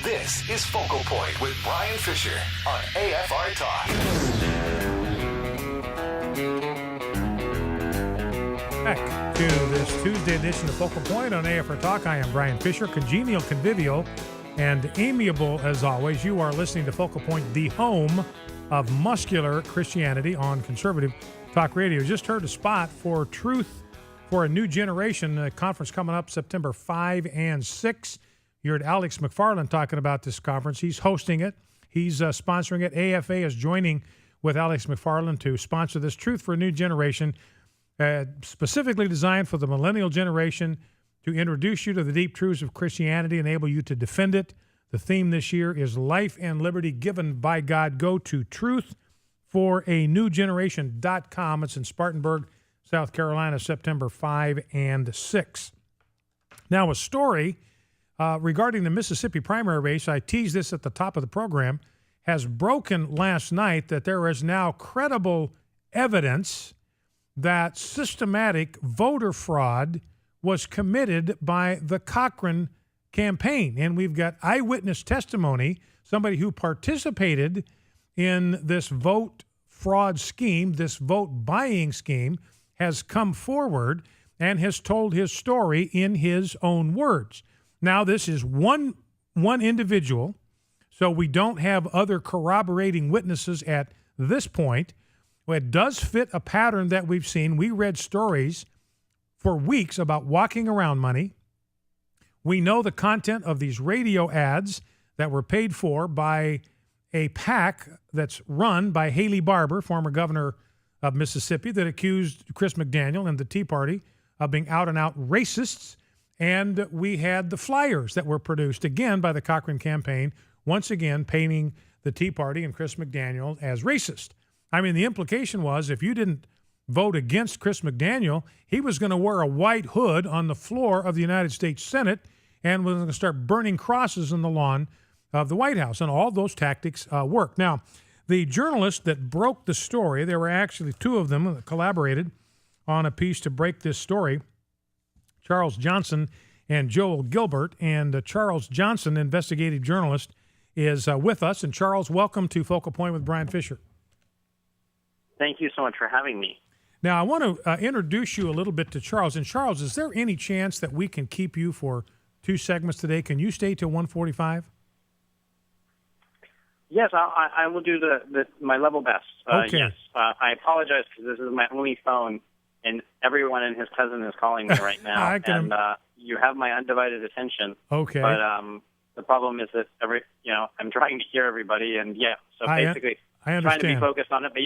This is Focal Point with Brian Fisher on AFR Talk. Back to this Tuesday edition of Focal Point on AFR Talk. I am Brian Fisher, congenial, convivial, and amiable as always. You are listening to Focal Point, the home of muscular Christianity on conservative talk radio. Just heard a spot for Truth for a New Generation, a conference coming up September 5 and 6. You heard Alex McFarland talking about this conference. He's hosting it. He's sponsoring it. AFA is joining with Alex McFarland to sponsor this Truth for a New Generation, specifically designed for the millennial generation, to introduce you to the deep truths of Christianity, enable you to defend it. The theme this year is life and liberty given by God. Go to truthforanewgeneration.com. It's in Spartanburg, South Carolina, September 5 and 6. Now, a story regarding the Mississippi primary race, I teased this at the top of the program, has broken last night that there is now credible evidence that systematic voter fraud was committed by the Cochran campaign. And we've got eyewitness testimony, somebody who participated in this vote fraud scheme, this vote buying scheme, has come forward and has told his story in his own words. Now, this is one individual, so we don't have other corroborating witnesses at this point. It does fit a pattern that we've seen. We read stories for weeks about walking around money. We know the content of these radio ads that were paid for by a PAC that's run by Haley Barbour, former governor of Mississippi, that accused Chris McDaniel and the Tea Party of being out-and-out racists. And we had the flyers that were produced, again, by the Cochran campaign, once again painting the Tea Party and Chris McDaniel as racist. I mean, the implication was if you didn't vote against Chris McDaniel, he was going to wear a white hood on the floor of the United States Senate and was going to start burning crosses on the lawn of the White House. And all those tactics worked. Now, the journalists that broke the story, there were actually two of them that collaborated on a piece to break this story, Charles Johnson and Joel Gilbert. And Charles Johnson, investigative journalist, is with us. And Charles, welcome to Focal Point with Brian Fisher. Thank you so much for having me. Now, I want to introduce you a little bit to Charles. And Charles, is there any chance that we can keep you for two segments today? Can you stay till 1:45? Yes, I will do my level best. Okay. Yes, I apologize because this is my only phone, and everyone and his cousin is calling me right now. And you have my undivided attention. Okay. But the problem is that I'm trying to hear everybody, and basically I understand. trying to be focused on it. But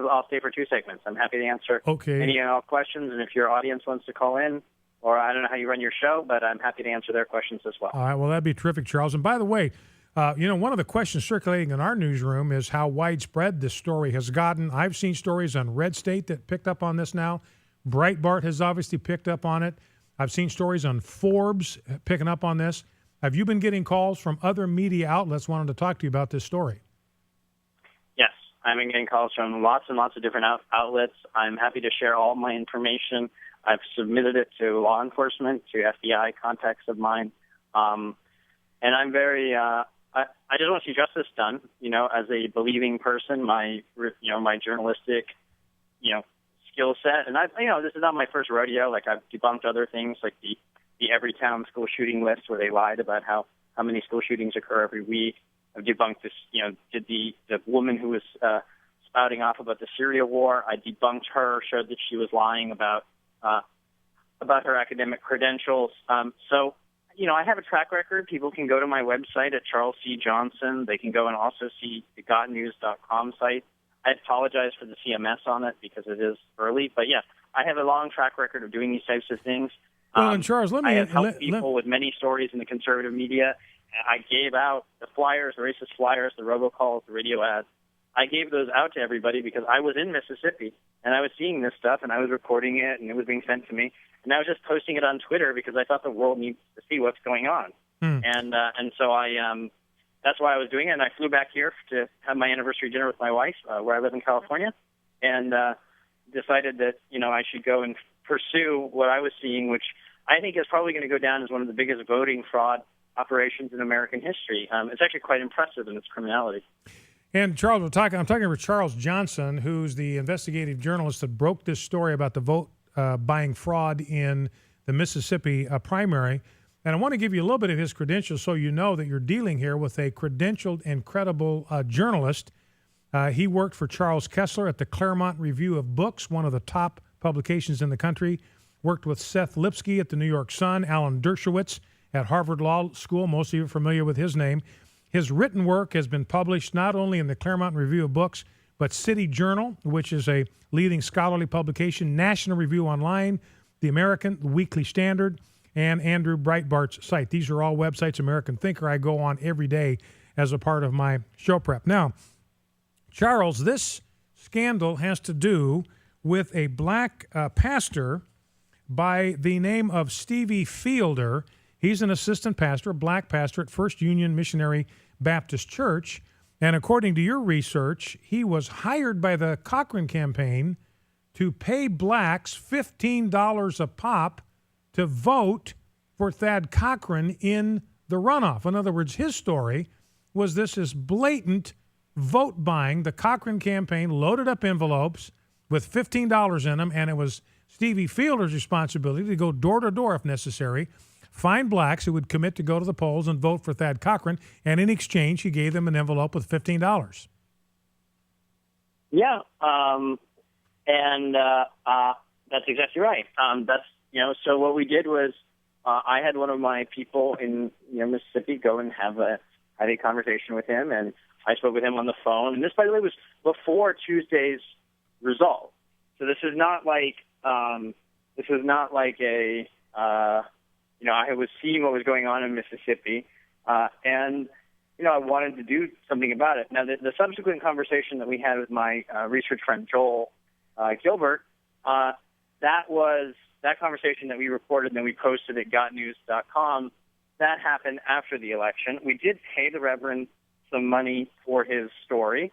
I'll stay for two segments. I'm happy to answer any questions, and if your audience wants to call in, or I don't know how you run your show, but I'm happy to answer their questions as well. All right, well, that'd be terrific, Charles. And by the way, one of the questions circulating in our newsroom is how widespread this story has gotten. I've seen stories on Red State that picked up on this now. Breitbart has obviously picked up on it. I've seen stories on Forbes picking up on this. Have you been getting calls from other media outlets wanting to talk to you about this story? Yes, I've been getting calls from lots and lots of different outlets. I'm happy to share all my information. I've submitted it to law enforcement, to FBI contacts of mine. And I'm very, I just want to see justice done, as a believing person, my journalistic, skill set. And this is not my first rodeo. Like, I've debunked other things like the Everytown school shooting list where they lied about how many school shootings occur every week. I've debunked this, the woman who was spouting off about the Syria war. I debunked her, showed that she was lying about her academic credentials. So I have a track record. People can go to my website at Charles C. Johnson. They can go and also see the GotNews.com site. I apologize for the CMS on it because it is early. But, I have a long track record of doing these types of things. Well, and Charles, I have helped people with many stories in the conservative media. I gave out the flyers, the racist flyers, the robocalls, the radio ads. I gave those out to everybody because I was in Mississippi, and I was seeing this stuff, and I was recording it, and it was being sent to me. And I was just posting it on Twitter because I thought the world needs to see what's going on. And so that's why I was doing it. And I flew back here to have my anniversary dinner with my wife, where I live in California, and decided that, I should go and pursue what I was seeing, which I think is probably going to go down as one of the biggest voting fraud operations in American history. It's actually quite impressive in its criminality. And Charles, I'm talking with Charles Johnson, who's the investigative journalist that broke this story about the vote buying fraud in the Mississippi primary. And I want to give you a little bit of his credentials so you know that you're dealing here with a credentialed and credible journalist. He worked for Charles Kessler at the Claremont Review of Books, one of the top publications in the country. Worked with Seth Lipsky at the New York Sun, Alan Dershowitz at Harvard Law School. Most of you are familiar with his name. His written work has been published not only in the Claremont Review of Books, but City Journal, which is a leading scholarly publication, National Review Online, The American, The Weekly Standard, and Andrew Breitbart's site. These are all websites, American Thinker, I go on every day as a part of my show prep. Now, Charles, this scandal has to do with a black pastor by the name of Stevie Fielder. He's an assistant pastor, a black pastor at First Union Missionary Baptist Church. And according to your research, he was hired by the Cochran campaign to pay blacks $15 a pop to vote for Thad Cochran in the runoff. In other words, his story was this is blatant vote buying. The Cochran campaign loaded up envelopes with $15 in them, and it was Stevie Fielder's responsibility to go door to door if necessary, find blacks who would commit to go to the polls and vote for Thad Cochran, and in exchange, he gave them an envelope with $15. Yeah, and that's exactly right. So what we did was I had one of my people in Mississippi go and have a conversation with him, and I spoke with him on the phone. And this, by the way, was before Tuesday's result. So this is not like I was seeing what was going on in Mississippi, and I wanted to do something about it. Now, the subsequent conversation that we had with my research friend Joel Gilbert, that conversation that we recorded and then we posted at gotnews.com. That happened after the election. We did pay the Reverend some money for his story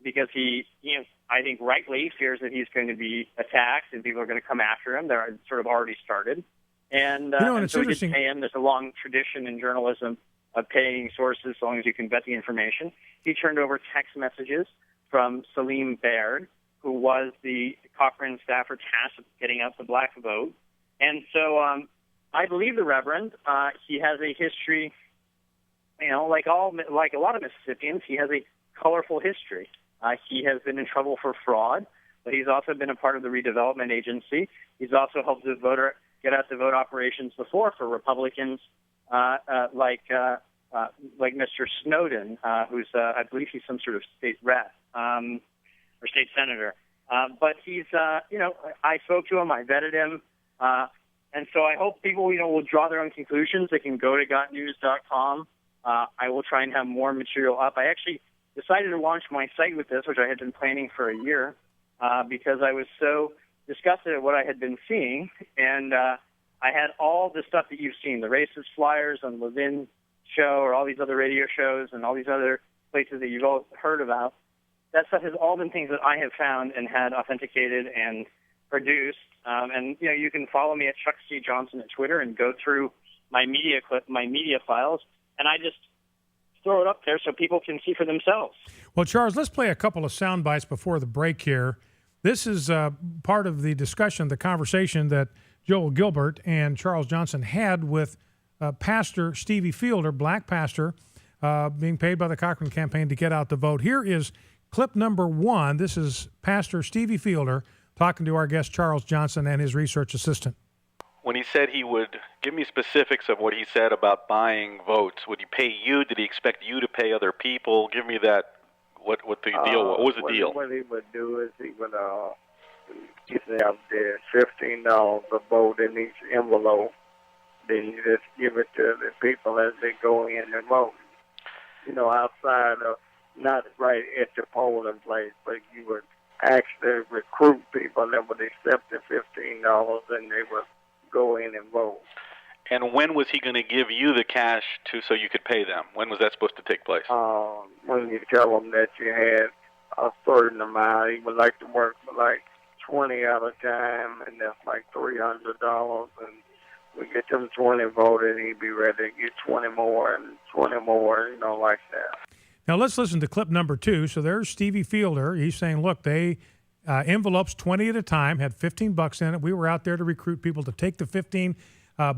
because he, I think rightly fears that he's going to be attacked and people are going to come after him. They're sort of already started. And so we did pay him. There's a long tradition in journalism of paying sources as long as you can vet the information. He turned over text messages from Salim Baird, who was the Cochran staffer tasked with getting out the black vote. And so I believe the Reverend. He has a history, like a lot of Mississippians, he has a colorful history. He has been in trouble for fraud, but he's also been a part of the redevelopment agency. He's also helped the voter get out the vote operations before for Republicans like Mr. Snowden, who's I believe he's some sort of state rep or state senator. But he's I spoke to him, I vetted him, and so I hope people will draw their own conclusions. They can go to gotnews.com. I will try and have more material up. I actually decided to launch my site with this, which I had been planning for a year, because I was so disgusted at what I had been seeing, and I had all the stuff that you've seen, the racist flyers on Levin's show or all these other radio shows and all these other places that you've all heard about. That stuff has all been things that I have found and had authenticated and produced. And you can follow me at Chuck C. Johnson at Twitter and go through my media files, and I just throw it up there so people can see for themselves. Well, Charles, let's play a couple of sound bites before the break here. This is part of the discussion, the conversation that Joel Gilbert and Charles Johnson had with Pastor Stevie Fielder, black pastor, being paid by the Cochran campaign to get out the vote. Here is clip number 1. This is Pastor Stevie Fielder talking to our guest Charles Johnson and his research assistant. When he said he would give me specifics of what he said about buying votes, would he pay you? Did he expect you to pay other people? Give me that. What the deal? What was the deal? What he would do is he would have the $15 a vote in each envelope. Then you just give it to the people as they go in and vote. Outside of, not right at the polling place, but you would actually recruit people that would accept the $15 and they would go in and vote. And when was he going to give you the cash so you could pay them? When was that supposed to take place? When you tell them that you had a certain amount, he would like to work for like 20 at a time, and that's like $300. And we get them 20 voted, he'd be ready to get 20 more and 20 more, like that. Now let's listen to clip number 2. So there's Stevie Fielder. He's saying, look, they envelopes 20 at a time, had $15 in it. We were out there to recruit people to take the $15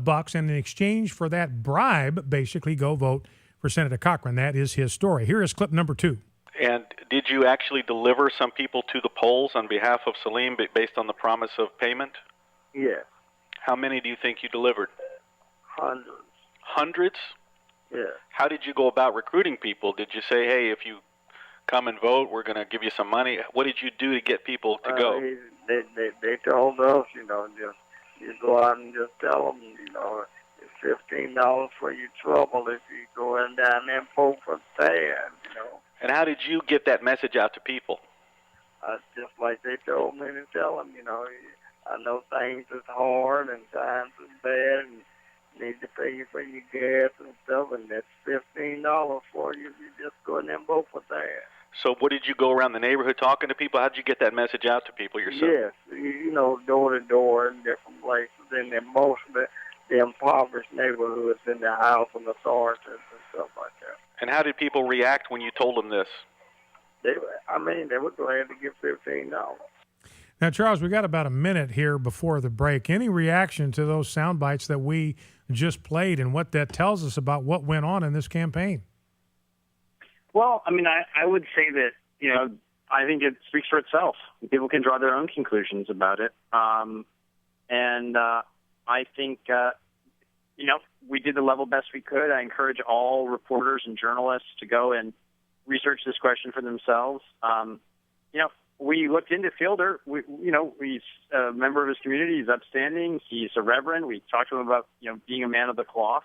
bucks, and in exchange for that bribe, basically go vote for Senator Cochran. That is his story. Here is clip number 2. And did you actually deliver some people to the polls on behalf of Salim based on the promise of payment? Yes. How many do you think you delivered? Hundreds. Hundreds? Yes. How did you go about recruiting people? Did you say, hey, if you come and vote, we're going to give you some money? What did you do to get people to go? They told us, just you go out and just tell them, it's $15 for your trouble if you go in down there and vote for Thad, And how did you get that message out to people? Just like they told me to tell them, I know things is hard and times is bad and you need to pay for your gas and stuff, and that's $15 for you if you just go in there and vote for Thad. So what did you go around the neighborhood talking to people? How did you get that message out to people yourself? Yes, door to door in different places, in most of the impoverished neighborhoods, in the housing authorities and stuff like that. And how did people react when you told them this? They were glad to give $15. Now, Charles, we got about a minute here before the break. Any reaction to those sound bites that we just played and what that tells us about what went on in this campaign? Well, I would say that, I think it speaks for itself. People can draw their own conclusions about it. I think, we did the level best we could. I encourage all reporters and journalists to go and research this question for themselves. We looked into Fielder. He's a member of his community. He's upstanding. He's a reverend. We talked to him about, being a man of the cloth.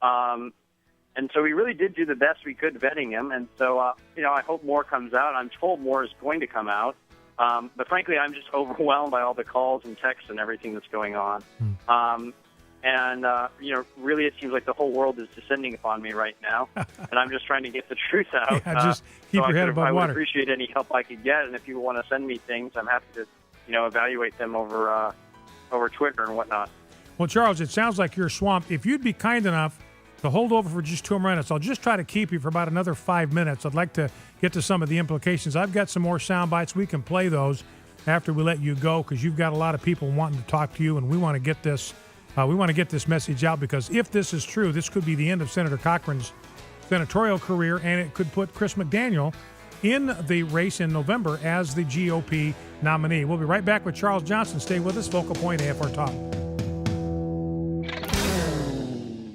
And so we really did do the best we could vetting him. And so, I hope more comes out. I'm told more is going to come out. But frankly, I'm just overwhelmed by all the calls and texts and everything that's going on. Really it seems like the whole world is descending upon me right now. And I'm just trying to get the truth out. Yeah, just keep your head above I water. would appreciate any help I could get. And if you want to send me things, I'm happy to, evaluate them over Twitter and whatnot. Well, Charles, it sounds like you're swamped. If you'd be kind enough to hold over for just 2 minutes, I'll just try to keep you for about another 5 minutes. I'd like to get to some of the implications. I've got some more sound bites. We can play those after we let you go because you've got a lot of people wanting to talk to you, and we want to get this message out because if this is true, this could be the end of Senator Cochran's senatorial career, and it could put Chris McDaniel in the race in November as the GOP nominee. We'll be right back with Charles Johnson. Stay with us. Focal Point AFR Talk.